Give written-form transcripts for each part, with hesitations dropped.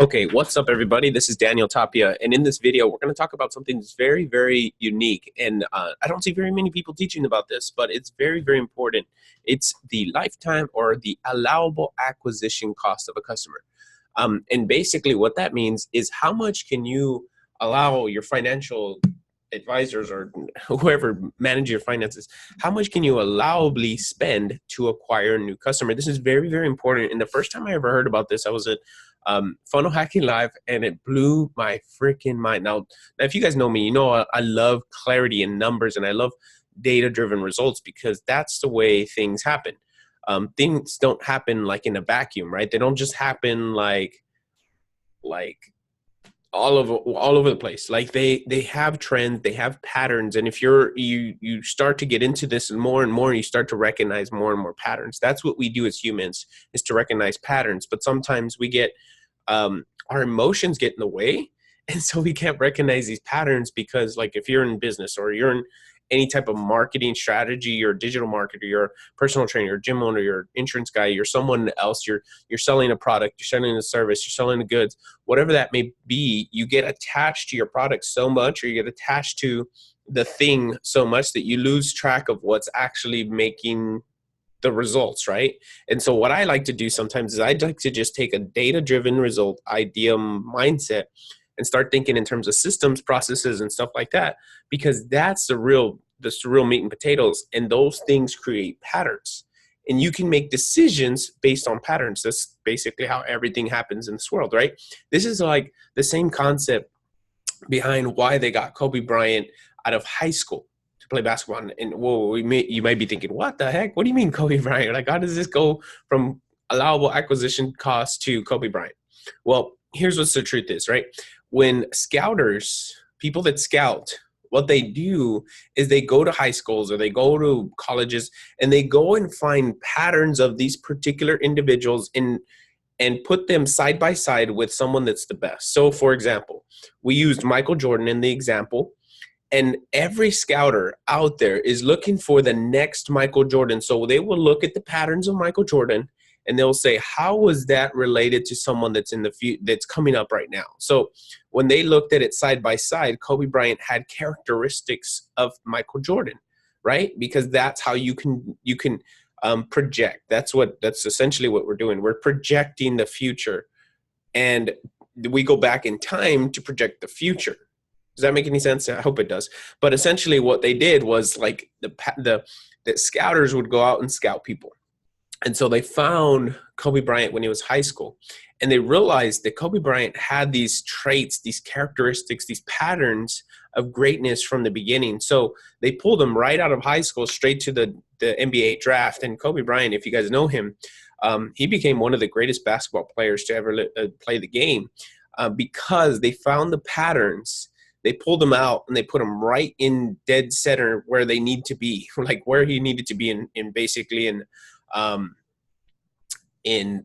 Okay, what's up, everybody? This is Daniel Tapia, and in this video, we're going to talk about something that's very, very unique. And I don't see very many people teaching about this, but it's very, very important. It's the lifetime or the allowable acquisition cost of a customer. And basically, what that means is how much can you allow your financial advisors or whoever manages your finances, how much can you allowably spend to acquire a new customer? This is very, very important. And the first time I ever heard about this, I was at Funnel Hacking Live, and it blew my freaking mind. Now, if you guys know me, you know I love clarity in numbers, and I love data-driven results because that's the way things happen. Things don't happen like in a vacuum, right? They don't just happen like all over the place. Like they have trends, they have patterns, and if you start to get into this and more, you start to recognize more and more patterns. That's what we do as humans, is to recognize patterns. But sometimes we get our emotions get in the way, and so we can't recognize these patterns because, like, if you're in business or you're in any type of marketing strategy, you're a digital marketer, you're a personal trainer, you're a gym owner, you're an insurance guy, you're someone else, you're selling a product, you're selling a service, you're selling the goods, whatever that may be, you get attached to your product so much, or you get attached to the thing so much that you lose track of what's actually making the results, right? And so what I like to do sometimes is I'd like to just take a data-driven result idea mindset and start thinking in terms of systems, processes, and stuff like that, because that's the real meat and potatoes, and those things create patterns. And you can make decisions based on patterns. That's basically how everything happens in this world, right? This is like the same concept behind why they got Kobe Bryant out of high school to play basketball. And you might be thinking, what the heck? What do you mean Kobe Bryant? Like, how does this go from allowable acquisition cost to Kobe Bryant? Well, here's what the truth is, right? When scouters, people that scout, what they do is they go to high schools or they go to colleges and they go and find patterns of these particular individuals and put them side by side with someone that's the best. So, for example, we used Michael Jordan in the example, and every scouter out there is looking for the next Michael Jordan. So they will look at the patterns of Michael Jordan and they'll say, how was that related to someone that's in the that's coming up right now? So when they looked at it side by side, Kobe Bryant had characteristics of Michael Jordan, right? Because that's how you can project. That's essentially what we're doing. We're projecting the future, and we go back in time to project the future. Does that make any sense? I hope it does. But essentially what they did was, like, the scouters would go out and scout people. And so they found Kobe Bryant when he was high school, and they realized that Kobe Bryant had these traits, these characteristics, these patterns of greatness from the beginning. So they pulled him right out of high school straight to the NBA draft. And Kobe Bryant, if you guys know him, he became one of the greatest basketball players to ever play the game because they found the patterns. They pulled him out and they put him right in dead center where they need to be, like where he needed to be in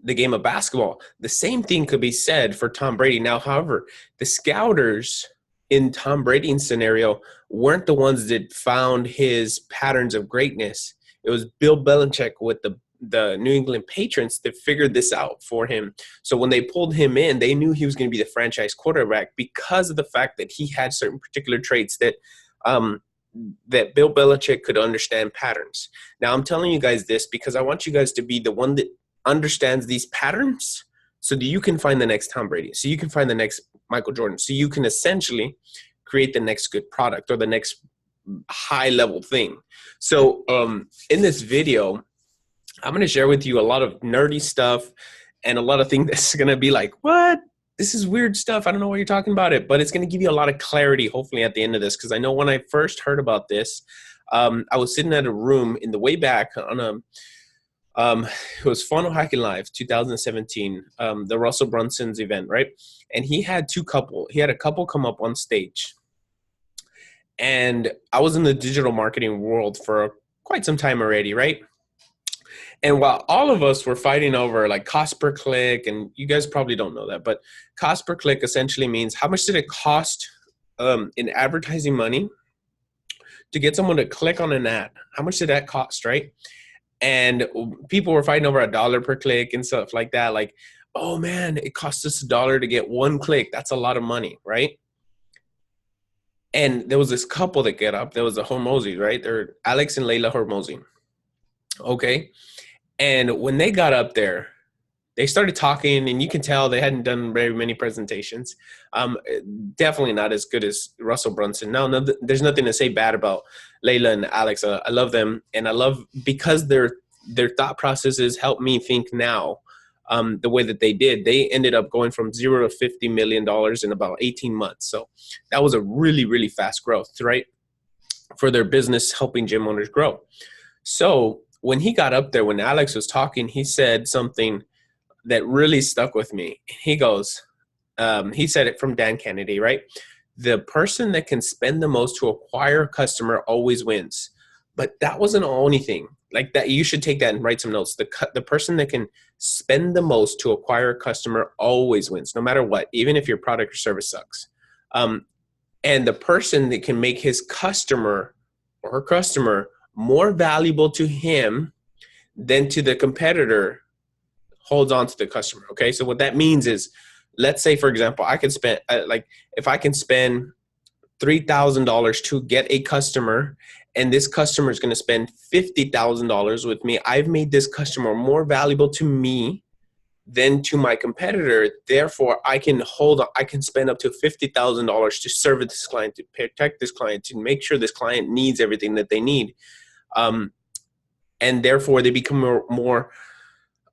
the game of basketball. The same thing could be said for Tom Brady. Now, however, the scouters in Tom Brady's scenario weren't the ones that found his patterns of greatness. It was Bill Belichick with the New England Patriots that figured this out for him. So when they pulled him in, they knew he was going to be the franchise quarterback because of the fact that he had certain particular traits that Bill Belichick could understand patterns. Now, I'm telling you guys this because I want you guys to be the one that understands these patterns so that you can find the next Tom Brady, so you can find the next Michael Jordan, so you can essentially create the next good product or the next high-level thing. So in this video, I'm going to share with you a lot of nerdy stuff and a lot of things that's going to be like, what? This is weird stuff. I don't know what you're talking about it, but it's going to give you a lot of clarity, hopefully, at the end of this. Because I know when I first heard about this, I was sitting at a room in the way back on it was Funnel Hacking Live 2017, the Russell Brunson's event, right? And he had a couple come up on stage. And I was in the digital marketing world for quite some time already, right? And while all of us were fighting over like cost per click, and you guys probably don't know that, but cost per click essentially means how much did it cost in advertising money to get someone to click on an ad? How much did that cost, right? And people were fighting over $1 per click and stuff like that. Like, Oh man, it costs us $1 to get one click. That's a lot of money, right? And there was this couple that get up. There was the Hormozy, right? They're Alex and Layla Hormozy. Okay. And when they got up there, they started talking, and you can tell they hadn't done very many presentations. Um, Definitely not as good as Russell Brunson. No, there's nothing to say bad about Layla and Alex. I love them, and I love because their thought processes help me think now. The way that they did, they ended up going from $0 to $50 million in about 18 months. So that was a really, really fast growth, right? For their business, helping gym owners grow. So when he got up there, when Alex was talking, he said something that really stuck with me. He goes, he said it from Dan Kennedy, right? The person that can spend the most to acquire a customer always wins. But that wasn't the only thing. Like that, you should take that and write some notes. The person that can spend the most to acquire a customer always wins, no matter what, even if your product or service sucks. And the person that can make his customer or her customer more valuable to him than to the competitor holds on to the customer. Okay. So what that means is, let's say, for example, I could spend if I can spend $3,000 to get a customer, and this customer is going to spend $50,000 with me, I've made this customer more valuable to me than to my competitor. Therefore, I can spend up to $50,000 to serve this client, to protect this client, to make sure this client needs everything that they need. And therefore, they become more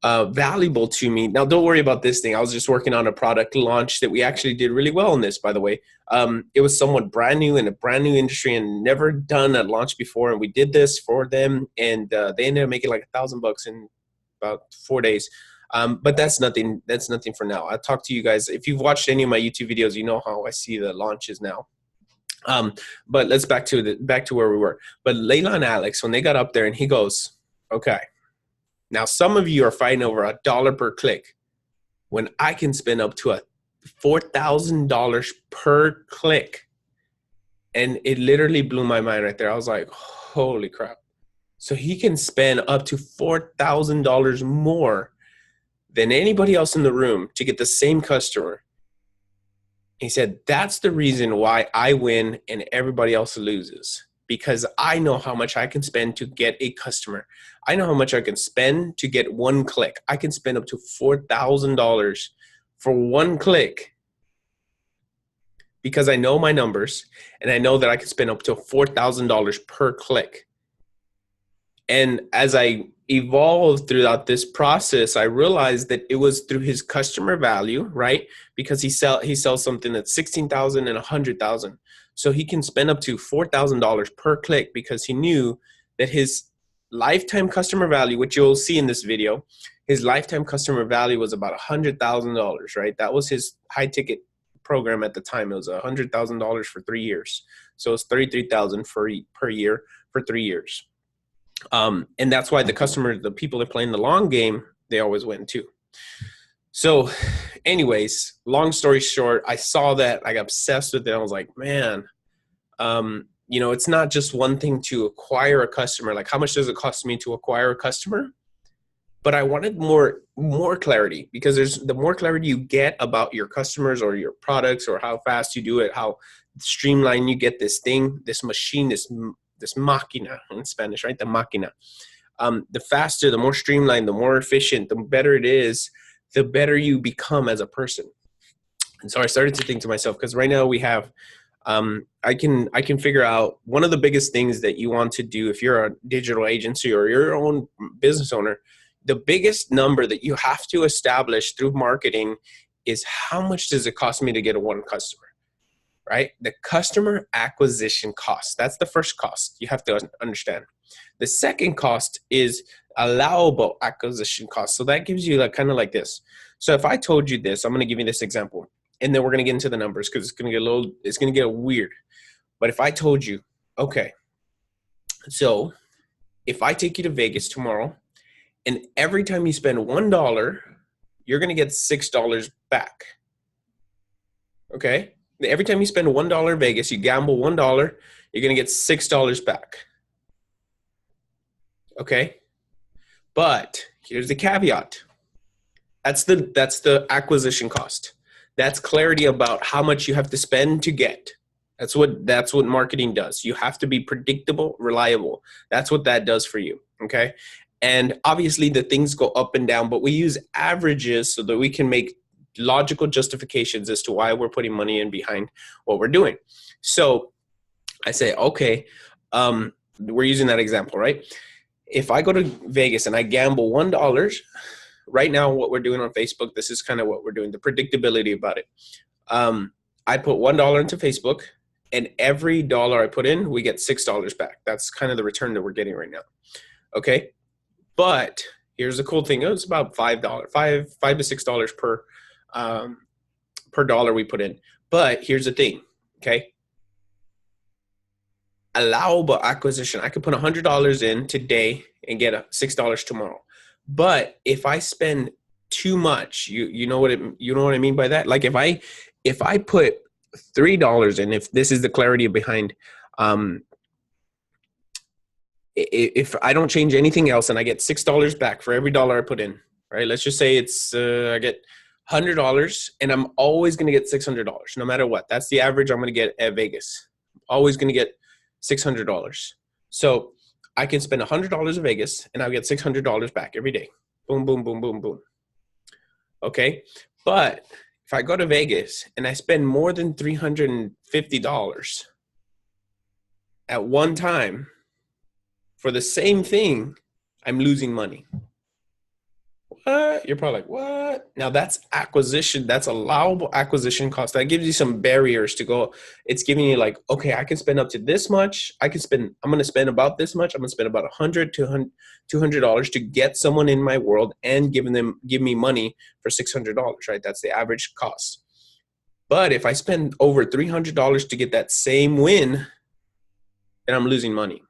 valuable to me. Now, don't worry about this thing. I was just working on a product launch that we actually did really well in this, by the way. It was somewhat brand new in a brand new industry and never done a launch before. And we did this for them, and they ended up making like $1,000 in about 4 days. But that's nothing. That's nothing for now. I'll talk to you guys. If you've watched any of my YouTube videos, you know how I see the launches now. But let's back to where we were. But Layla and Alex, when they got up there, and he goes, okay, now some of you are fighting over $1 per click when I can spend up to $4,000 per click. And it literally blew my mind right there. I was like, holy crap. So he can spend up to $4,000 more than anybody else in the room to get the same customer. He said, that's the reason why I win and everybody else loses, because I know how much I can spend to get a customer. I know how much I can spend to get one click. I can spend up to $4,000 for one click because I know my numbers, and I know that I can spend up to $4,000 per click. And as I evolved throughout this process, I realized that it was through his customer value, right? Because he sells something that's $16,000 and $100,000. So he can spend up to $4,000 per click because he knew that his lifetime customer value, which you'll see in this video, his lifetime customer value was about $100,000, right? That was his high ticket program at the time. It was $100,000 for 3 years. So it's $33,000 per year for 3 years. And that's why the people that play in the long game, they always win too. So anyways, long story short, I saw that, I got obsessed with it. I was like, man, it's not just one thing to acquire a customer. Like, how much does it cost me to acquire a customer? But I wanted more clarity, because the more clarity you get about your customers or your products or how fast you do it, how streamlined you get this thing, this machine, this máquina in Spanish, right? The máquina. The faster, the more streamlined, the more efficient, the better it is, the better you become as a person. And so I started to think to myself, because right now we have, I can figure out one of the biggest things that you want to do if you're a digital agency or your own business owner. The biggest number that you have to establish through marketing is, how much does it cost me to get one customer, right? The customer acquisition cost. That's the first cost you have to understand. The second cost is allowable acquisition cost. So that gives you kind of like this. So if I told you this, I'm going to give you this example, and then we're going to get into the numbers, because it's going to get weird. But if I told you, okay, so if I take you to Vegas tomorrow, and every time you spend $1, you're going to get $6 back. Okay? Every time you spend $1 in Vegas, you gamble $1, you're going to get $6 back. Okay? But here's the caveat. That's the acquisition cost. That's clarity about how much you have to spend to get. That's what marketing does. You have to be predictable, reliable. That's what that does for you. Okay. And obviously the things go up and down, but we use averages so that we can make logical justifications as to why we're putting money in behind what we're doing. So I say, okay, we're using that example, right? If I go to Vegas and I gamble $1, right now what we're doing on Facebook, this is kind of what we're doing, the predictability about it. I put $1 into Facebook, and every dollar I put in, we get $6 back. That's kind of the return that we're getting right now. Okay. But here's the cool thing. It's about $5 to $6 per dollar we put in. But here's the thing. Okay. Allowable acquisition. I could put $100 in today and get $6 tomorrow. But if I spend too much, you know what I mean by that? Like if I put $3 in, if this is the clarity behind, if I don't change anything else and I get $6 back for every dollar I put in, right? Let's just say it's I get $100 and I'm always going to get $600 no matter what. That's the average I'm going to get at Vegas. Always going to get $600. So I can spend $100 in Vegas and I'll get $600 back every day. Boom, boom, boom, boom, boom. Okay. But if I go to Vegas and I spend more than $350 at one time for the same thing, I'm losing money. What? You're probably like, what? Now that's acquisition. That's allowable acquisition cost. That gives you some barriers to go. It's giving you like, okay, I can spend up to this much. I'm going to spend about this much. I'm going to spend about $100 to $200 to get someone in my world and give me money for $600, right? That's the average cost. But if I spend over $300 to get that same win, then I'm losing money.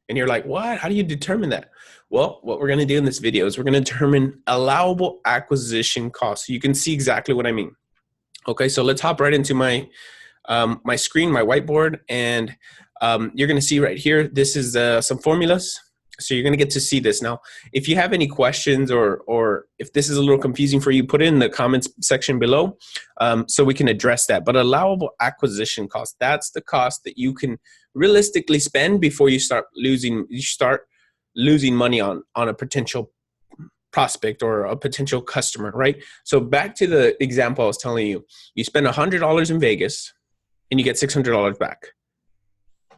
And you're like, what? How do you determine that? Well, what we're going to do in this video is we're going to determine allowable acquisition costs. So you can see exactly what I mean. Okay, so let's hop right into my my screen, my whiteboard, and you're going to see right here, this is some formulas. So you're going to get to see this. Now, if you have any questions or if this is a little confusing for you, put it in the comments section below so we can address that. But allowable acquisition cost, that's the cost that you can realistically spend before you start losing money on a potential prospect or a potential customer, right? So back to the example I was telling you, you spend $100 in Vegas and you get $600 back.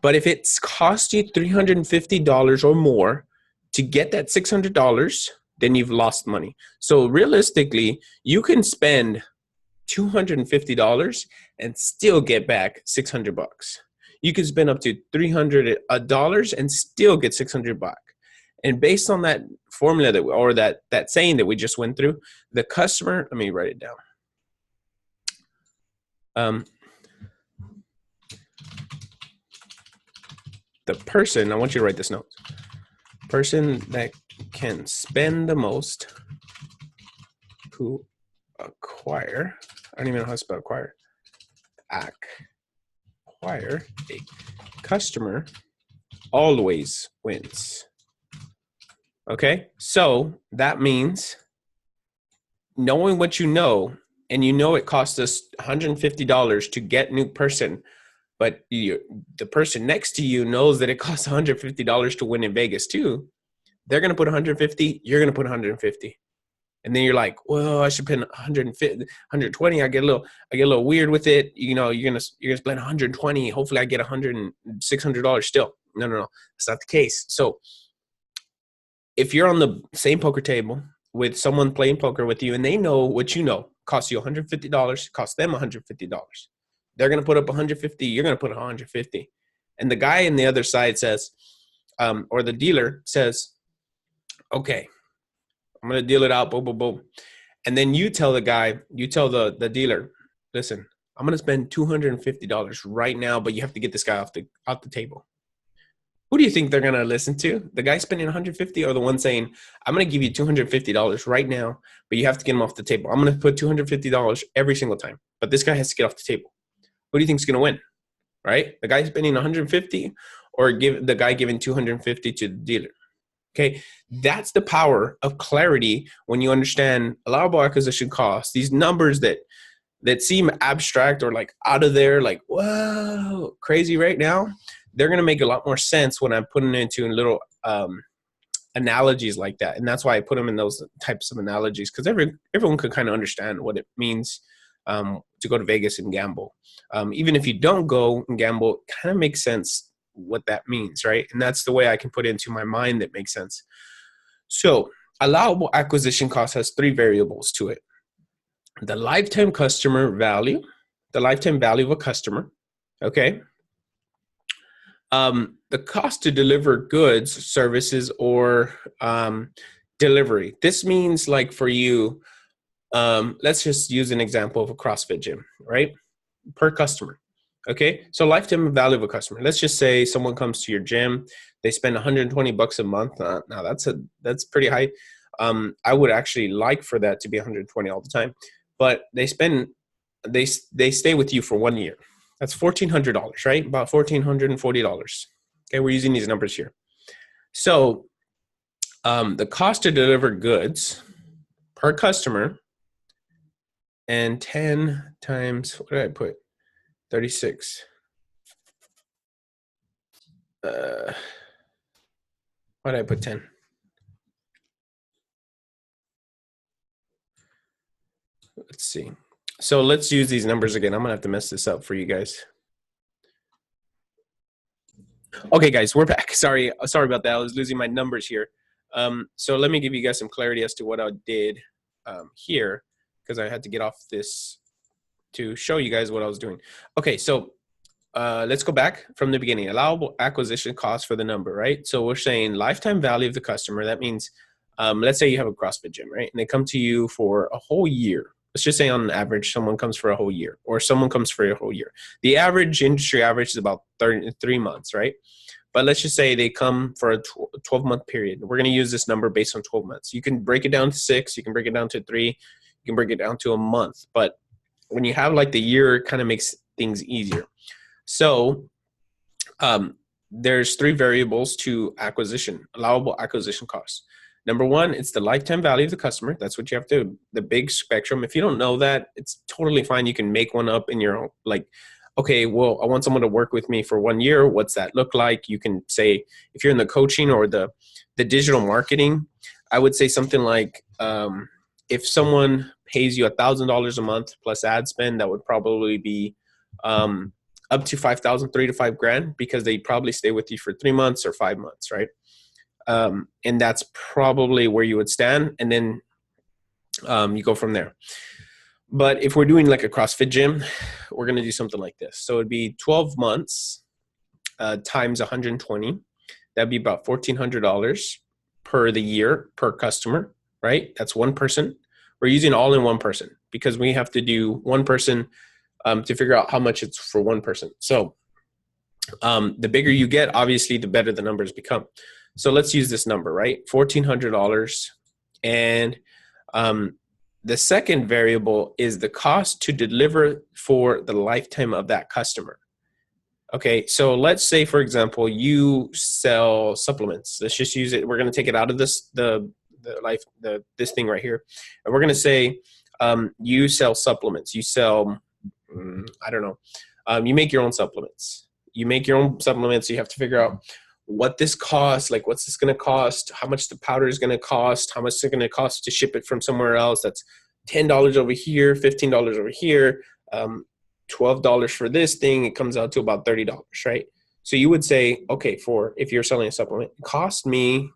But if it's cost you $350 or more to get that $600, then you've lost money. So realistically, you can spend $250 and still get back $600. You can spend up to $300 and still get $600 back. And based on that formula that saying that we just went through, the customer, let me write it down. The person, I want you to write this note. Person that can spend the most to acquire, I don't even know how to spell acquire. Acquire a customer always wins. Okay, so that means knowing what you know, and you know it costs us $150 to get new person, but the person next to you knows that it costs $150 to win in Vegas too. They're going to put 150, you're going to put 150. And then you're like, well, I should pay 150, 120. I get a little weird with it. You know, you're going to spend 120. Hopefully I get $600 still. No. That's not the case. So if you're on the same poker table with someone playing poker with you and they know what you know, costs you $150, costs them $150. They're going to put up 150. You're going to put 150. And the guy on the other side says, or the dealer says, okay, I'm going to deal it out. Boom, boom, boom. And then you tell the dealer, listen, I'm going to spend $250 right now, but you have to get this guy off the table. Who do you think they're going to listen to? The guy spending 150 or the one saying, I'm going to give you $250 right now, but you have to get him off the table. I'm going to put $250 every single time, but this guy has to get off the table. Who do you think is going to win, right? The guy spending 150 or the guy giving 250 to the dealer? Okay, that's the power of clarity when you understand allowable acquisition costs, these numbers that seem abstract or like out of there, like, whoa, crazy right now. They're going to make a lot more sense when I'm putting it into little analogies like that. And that's why I put them in those types of analogies, because everyone could kind of understand what it means to go to Vegas and gamble. Even if you don't go and gamble, it kind of makes sense what that means, right? And that's the way I can put it into my mind that makes sense. So allowable acquisition cost has 3 variables to it: the lifetime customer value, the lifetime value of a customer, okay? The cost to deliver goods, services, or delivery. This means, like, for you, let's just use an example of a CrossFit gym, right? Per customer. Okay, so lifetime value of a customer. Let's just say someone comes to your gym, they spend $120 a month. Now that's pretty high. I would actually like for that to be 120 all the time, but they stay with you for 1 year. That's $1,400, right? About $1,440. Okay, we're using these numbers here. So the cost to deliver goods per customer, and 10 times, what did I put? 36. Why did I put 10? Let's see. So let's use these numbers again. I'm gonna have to mess this up for you guys. Okay, guys, we're back. Sorry about that. I was losing my numbers here. So let me give you guys some clarity as to what I did here, because I had to get off this to show you guys what I was doing. Okay, so let's go back from the beginning. Allowable acquisition cost for the number, right? So we're saying lifetime value of the customer. That means, let's say you have a CrossFit gym, right? And they come to you for a whole year. Let's just say on average, someone comes for a whole year, or someone comes for a whole year. The average industry average is about 3 months, right? But let's just say they come for a 12-month period. We're going to use this number based on 12 months. You can break it down to 6. You can break it down to 3. You can break it down to a month. But when you have like the year, it kind of makes things easier. So there's 3 variables to acquisition, allowable acquisition costs. Number 1, it's the lifetime value of the customer. That's what you have to, the big spectrum. If you don't know that, it's totally fine. You can make one up in your own, like, okay, well, I want someone to work with me for 1 year. What's that look like? You can say, if you're in the coaching or the digital marketing, I would say something like, if someone pays you $1,000 a month plus ad spend, that would probably be up to 5,000, $3,000 to $5,000, because they probably stay with you for 3 months or 5 months, right? And that's probably where you would stand, and then you go from there. But if we're doing like a CrossFit gym, we're going to do something like this. So it'd be 12 months times 120. That'd be about $1,400 per the year per customer, right? That's one person. We're using all in one person because we have to do one person to figure out how much it's for one person. So the bigger you get, obviously, the better the numbers become. So let's use this number, right? $1,400. And the second variable is the cost to deliver for the lifetime of that customer. Okay, so let's say, for example, you sell supplements. Let's just use it. We're going to take it out of this this thing right here, and we're going to say you sell supplements. You sell, I don't know. You make your own supplements. You make your own supplements. You have to figure out what this costs, like what's this going to cost, how much the powder is going to cost, how much it's going to cost to ship it from somewhere else. That's $10 over here, $15 over here, $12 for this thing. It comes out to about $30, right? So you would say, okay, if you're selling a supplement, it cost me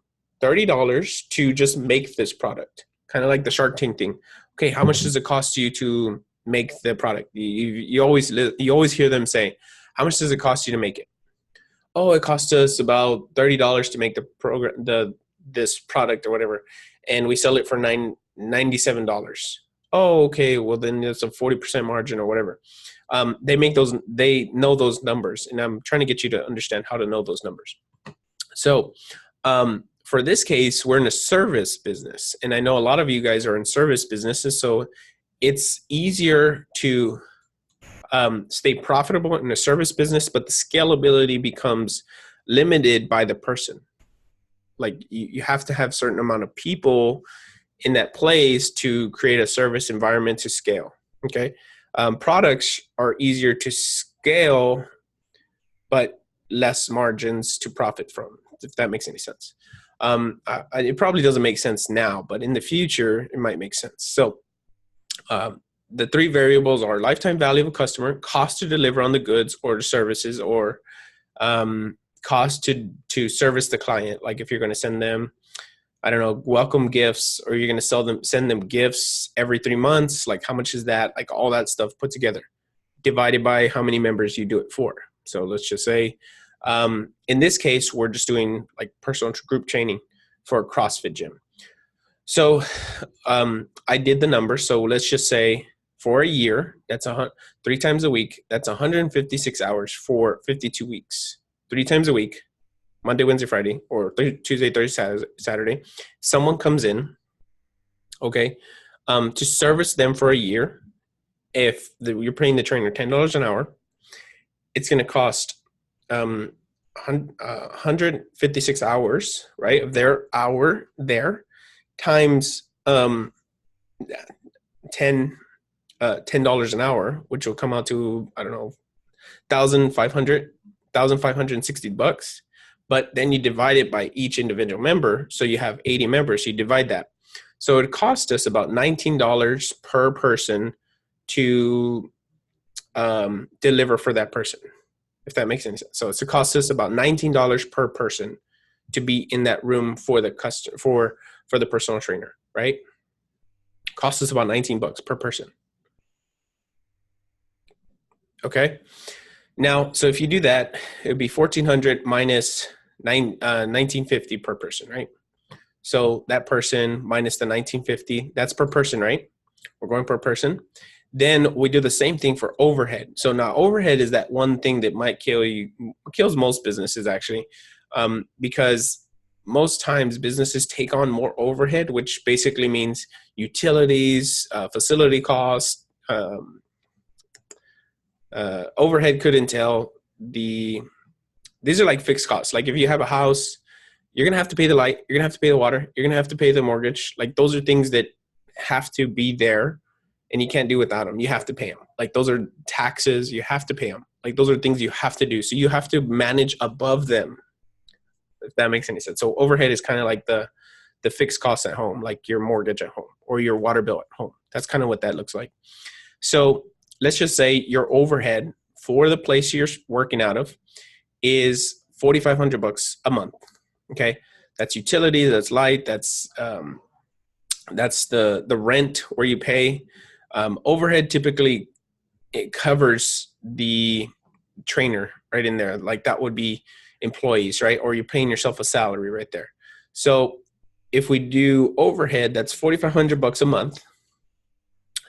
$30 to just make this product. Kind of like the Shark Tank thing. Okay, how much does it cost you to make the product? You always hear them say, how much does it cost you to make it? Oh, it costs us about $30 to make this product or whatever, and we sell it for $97. Oh, okay. Well, then it's a 40% margin or whatever. They know those numbers, and I'm trying to get you to understand how to know those numbers. So, for this case, we're in a service business, and I know a lot of you guys are in service businesses, so it's easier to stay profitable in a service business, but the scalability becomes limited by the person. Like you have to have certain amount of people in that place to create a service environment to scale. Okay. Products are easier to scale, but less margins to profit from, if that makes any sense. It probably doesn't make sense now, but in the future, it might make sense. So the three variables are lifetime value of a customer, cost to deliver on the goods or the services, or cost to service the client. Like if you're going to send them, I don't know, welcome gifts, or you're going to send them gifts every 3 months. Like how much is that? Like all that stuff put together, divided by how many members you do it for. So let's just say, in this case, we're just doing like personal group training for a CrossFit gym. So I did the number. So let's just say for a year, that's 3 times a week. That's 156 hours for 52 weeks, 3 times a week, Monday, Wednesday, Friday, or Tuesday, Thursday, Saturday. Someone comes in, okay, to service them for a year. If you're paying the trainer $10 an hour, it's going to cost 156 hours, right, of their hour there, times $10 an hour, which will come out to, I don't know, $1,560. But then you divide it by each individual member. So you have 80 members, you divide that. So it cost us about $19 per person to deliver for that person, if that makes any sense. So it costs us about $19 per person to be in that room for the customer, for the personal trainer, right? Costs us about $19 per person. Okay. Now, so if you do that, it would be $1,400 minus $1,950 per person, right? So that person minus the $1,950, that's per person, right? We're going per person. Then we do the same thing for overhead. So now overhead is that one thing that might kills most businesses actually, because most times businesses take on more overhead, which basically means utilities, facility costs. Overhead could entail these are like fixed costs. Like if you have a house, you're going to have to pay the light, you're going to have to pay the water, you're going to have to pay the mortgage. Like those are things that have to be there and you can't do without them. You have to pay them. Like those are taxes, you have to pay them. Like those are things you have to do. So you have to manage above them, if that makes any sense. So overhead is kind of like the fixed costs at home, like your mortgage at home or your water bill at home. That's kind of what that looks like. So let's just say your overhead for the place you're working out of is $4,500 a month. Okay. That's utility, that's light, that's the rent where you pay. Overhead typically it covers the trainer right in there. Like that would be employees, right? Or you're paying yourself a salary right there. So if we do overhead, that's $4,500 a month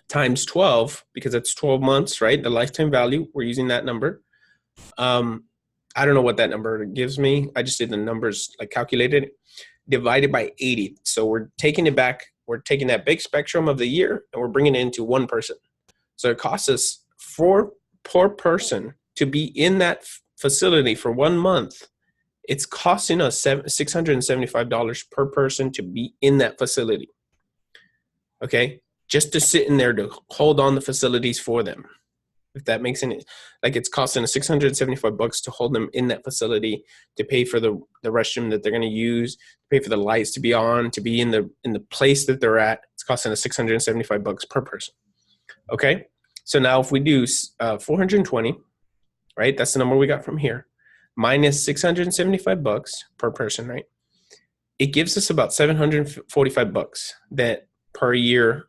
times 12, because that's 12 months, right? The lifetime value, we're using that number. I don't know what that number gives me. I just did the numbers, like calculated it, divided by 80. So we're taking it back. We're taking that big spectrum of the year and we're bringing it into one person. So it costs us per person to be in that facility for 1 month. It's costing us $675 per person to be in that facility. Okay. Just to sit in there to hold on the facilities for them. If that makes any, like it's costing us $675 to hold them in that facility, to pay for the restroom that they're going to use, to pay for the lights to be on, to be in the place that they're at. It's costing us $675 per person. Okay. So now if we do 420, right? That's the number we got from here, minus $675 per person, right? It gives us about $745 that per year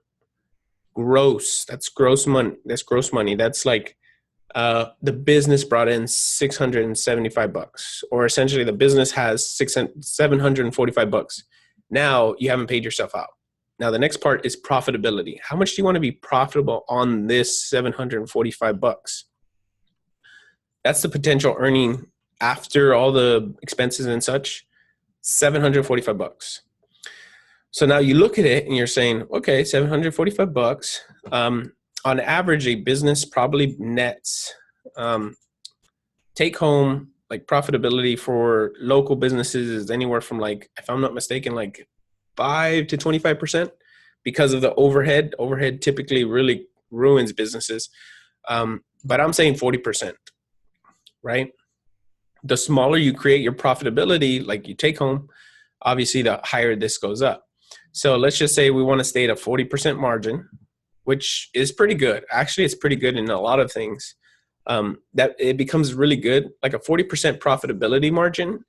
gross. That's gross money. That's like the business brought in $675, or essentially the business has $745. Now you haven't paid yourself out. Now the next part is profitability. How much do you want to be profitable on this $745? That's the potential earning after all the expenses and such, $745. So now you look at it and you're saying, okay, $745. On average, a business probably nets take home like profitability for local businesses is anywhere from like, if I'm not mistaken, like 5 to 25% because of the overhead. Overhead typically really ruins businesses. But I'm saying 40%, right? The smaller you create your profitability, like you take home, obviously the higher this goes up. So let's just say we want to stay at a 40% margin, which is pretty good. Actually, it's pretty good in a lot of things. That it becomes really good. Like a 40% profitability margin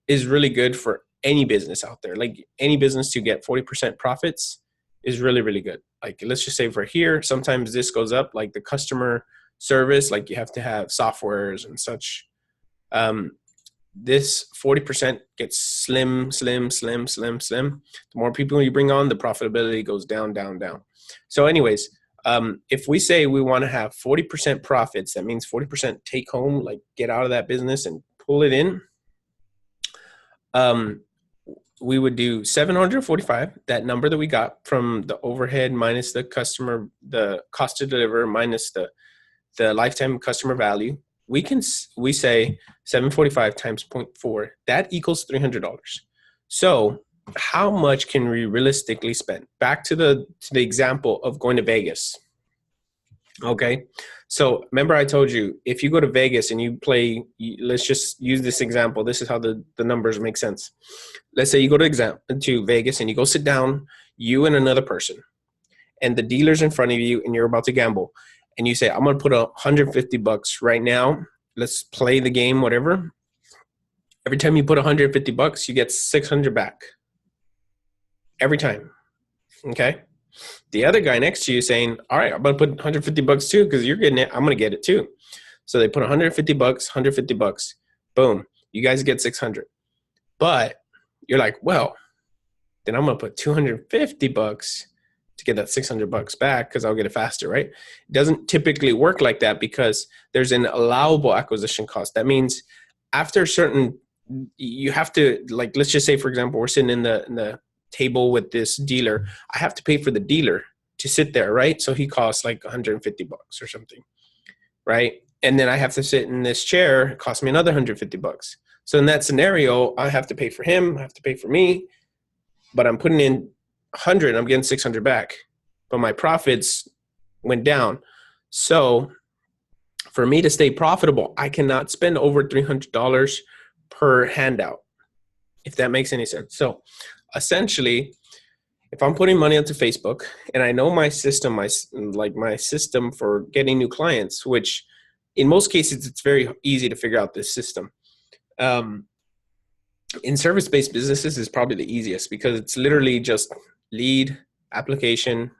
is really good for any business out there. Like any business to get 40% profits is really, really good. Like let's just say for here, sometimes this goes up, like the customer service, like you have to have softwares and such. This 40% gets slim. The more people you bring on, the profitability goes down, down, down. So anyways, if we say we want to have 40% profits, that means 40% take home, like get out of that business and pull it in. We would do 745, that number that we got from the overhead minus the customer, the cost to deliver minus the lifetime customer value. We say 745 times 0.4, that equals $300. So how much can we realistically spend? Back to the example of going to Vegas. Okay. So remember I told you, if you go to Vegas and you play, let's just use this example. This is how the numbers make sense. Let's say you go to Vegas and you go sit down, you and another person, and the dealer's in front of you and you're about to gamble. And you say, I'm going to put $150 right now. Let's play the game, whatever. Every time you put $150, you get 600 back. Every time. Okay. The other guy next to you saying, all right, I'm going to put $150 too, because you're getting it. I'm going to get it too. So they put $150. Boom. You guys get 600. But you're like, well, then I'm going to put $250 to get that $600 back because I'll get it faster, right? It doesn't typically work like that because there's an allowable acquisition cost. That means after a certain, you have to, like, let's just say, for example, we're sitting in the table with this dealer. I have to pay for the dealer to sit there, right? So he costs like $150 or something, right? And then I have to sit in this chair. It costs me another $150. So in that scenario, I have to pay for him. I have to pay for me, but I'm putting in 100, I'm getting 600 back, but my profits went down. So for me to stay profitable, I cannot spend over $300 per handout, if that makes any sense. So essentially, if I'm putting money onto Facebook and I know my system, my system for getting new clients, which in most cases, it's very easy to figure out this system. In service-based businesses is probably the easiest because it's literally just lead, application,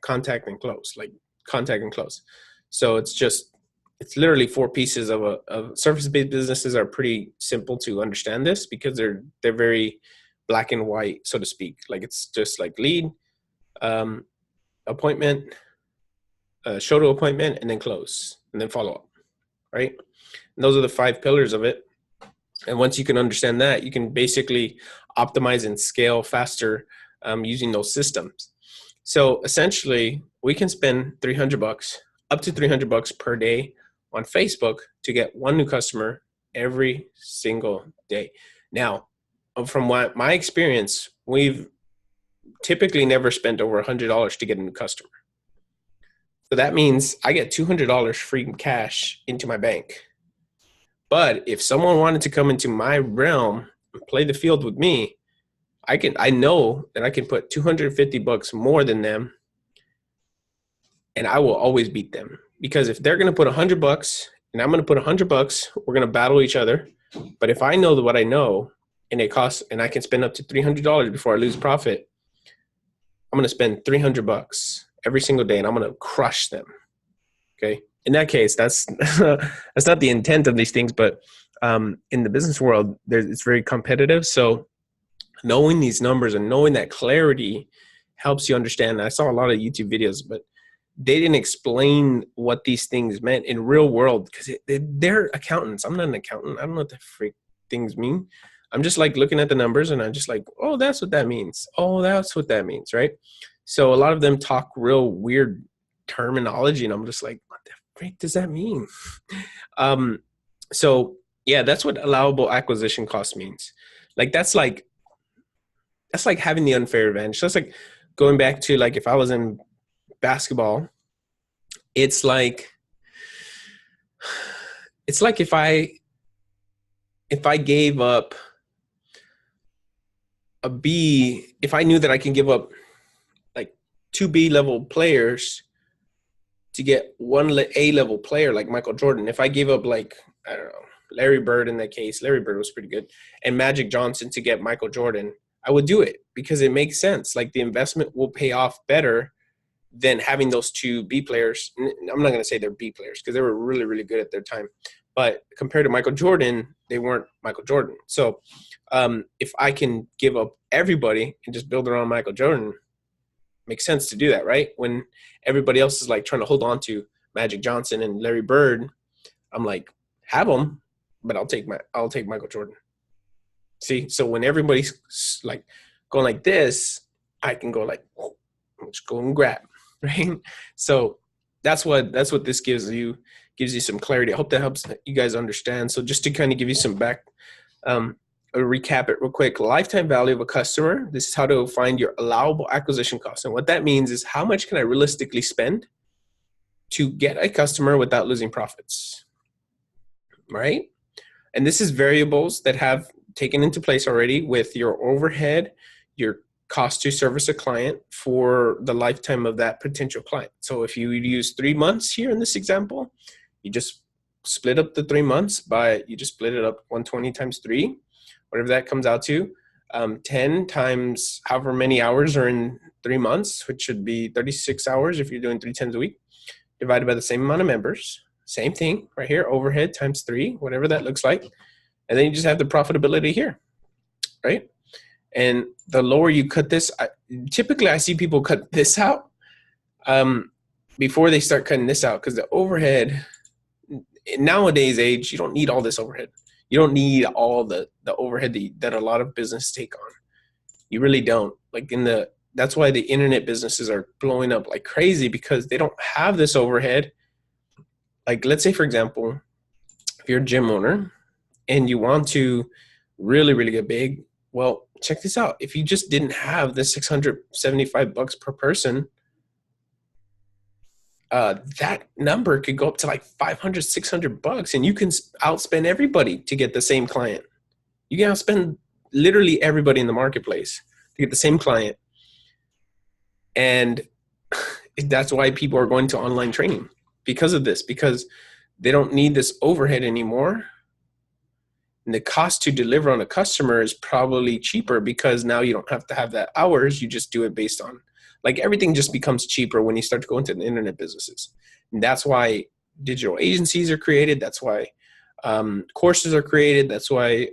contact and close, like contact and close. So it's literally 4 pieces of service-based businesses are pretty simple to understand this because they're very black and white, so to speak. Like it's just like lead, appointment, show to appointment, and then close, and then follow up, right? And those are the 5 pillars of it. And once you can understand that, you can basically optimize and scale faster using those systems. So essentially, we can spend $300, up to $300 per day on Facebook to get 1 new customer every single day. Now, from my experience, we've typically never spent over $100 to get a new customer. So that means I get $200 free cash into my bank. But if someone wanted to come into my realm and play the field with me, I know that I can put $250 more than them, and I will always beat them. Because if they're going to put $100 and I'm going to put $100, we're going to battle each other. But if I know what I know, and it costs, and I can spend up to $300 before I lose profit, I'm going to spend $300 every single day, and I'm going to crush them. Okay. In that case, that's not the intent of these things, but in the business world, it's very competitive. So knowing these numbers and knowing that clarity helps you understand. I saw a lot of YouTube videos, but they didn't explain what these things meant in real world because they're accountants. I'm not an accountant. I don't know what the freak things mean. I'm just like looking at the numbers and I'm just like, oh, that's what that means. Oh, that's what that means, right? So a lot of them talk real weird terminology and I'm just like, what the freak does that mean? So Yeah, that's what allowable acquisition cost means. Like that's like having the unfair advantage. That's like going back to like if I was in basketball, it's like it's like if I gave up a B, if I knew that I can give up like two B level players to get one A level player like Michael Jordan, if I gave up like, I don't know, Larry Bird in that case, Larry Bird was pretty good, and Magic Johnson to get Michael Jordan, I would do it because it makes sense. Like the investment will pay off better than having those two B players. I'm not going to say they're B players because they were really, really good at their time. But compared to Michael Jordan, they weren't Michael Jordan. So if I can give up everybody and just build around Michael Jordan, makes sense to do that, right? When everybody else is like trying to hold on to Magic Johnson and Larry Bird, I'm like, have them, but I'll take Michael Jordan. See, so when everybody's like going like this, I can go like, whoa, just go and grab, right? So that's what this gives you some clarity. I hope that helps you guys understand. So just to kind of give you some back, recap it real quick. Lifetime value of a customer. This is how to find your allowable acquisition cost. And what that means is how much can I realistically spend to get a customer without losing profits, right? And this is variables that have taken into place already with your overhead, your cost to service a client for the lifetime of that potential client. So if you use 3 months here in this example, you just split up the 3 months you just split it up 120 times 3, whatever that comes out to. 10 times however many hours are in 3 months, which should be 36 hours if you're doing 3 times a week, divided by the same amount of members. Same thing right here, overhead times 3, whatever that looks like. And then you just have the profitability here, right? And the lower you cut this, typically I see people cut this out before they start cutting this out, because the overhead, in nowadays age, you don't need all this overhead. You don't need all the overhead that a lot of businesses take on. You really don't. Like that's why the internet businesses are blowing up like crazy, because they don't have this overhead. Like let's say, for example, if you're a gym owner and you want to really, really get big, well, check this out. If you just didn't have the $675 per person, that number could go up to like $500, $600, and you can outspend everybody to get the same client. You can outspend literally everybody in the marketplace to get the same client. And that's why people are going to online training because of this, because they don't need this overhead anymore. And the cost to deliver on a customer is probably cheaper because now you don't have to have that hours. You just do it based on, like, everything just becomes cheaper when you start to go into the internet businesses. And that's why digital agencies are created. That's why courses are created. That's why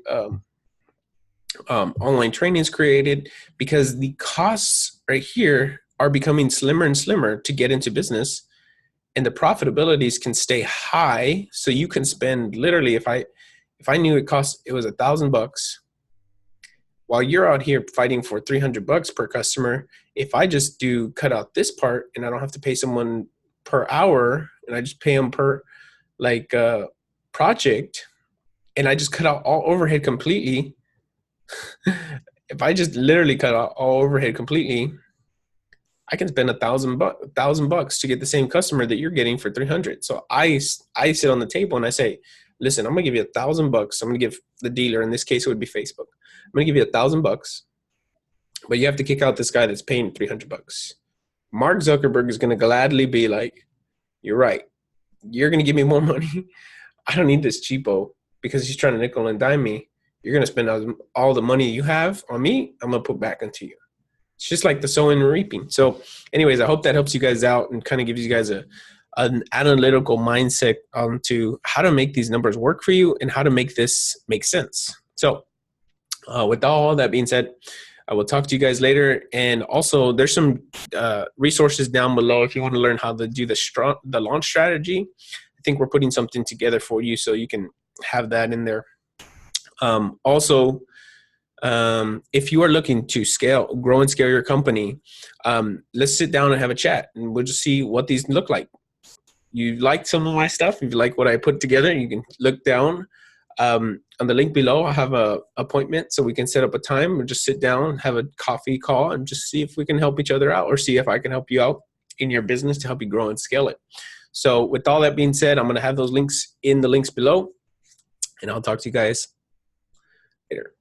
online training is created, because the costs right here are becoming slimmer and slimmer to get into business, and the profitabilities can stay high. So you can spend literally, if I knew it was $1,000 while you're out here fighting for $300 per customer, if I just cut out this part and I don't have to pay someone per hour and I just pay them per project, and I just cut out all overhead completely, if I just literally cut out all overhead completely, I can spend $1,000 to get the same customer that you're getting for 300. So I sit on the table and I say, listen, I'm gonna give you $1,000. I'm gonna give the dealer, in this case it would be Facebook, I'm gonna give you $1,000, but you have to kick out this guy that's paying $300. Mark Zuckerberg is gonna gladly be like, you're right, you're gonna give me more money. I don't need this cheapo because he's trying to nickel and dime me. You're gonna spend all the money you have on me, I'm gonna put back into you. It's just like the sowing and reaping. So anyways, I hope that helps you guys out and kind of gives you guys an analytical mindset onto how to make these numbers work for you and how to make this make sense. So with all that being said, I will talk to you guys later. And also there's some resources down below if you want to learn how to do the launch strategy. I think we're putting something together for you so you can have that in there. Also, if you are looking to grow and scale your company, let's sit down and have a chat and we'll just see what these look like. You like some of my stuff, if you like what I put together, you can look down On the link below, I have a appointment so we can set up a time and just sit down, have a coffee call, and just see if we can help each other out, or see if I can help you out in your business to help you grow and scale it. So with all that being said, I'm going to have those links in the links below, and I'll talk to you guys later.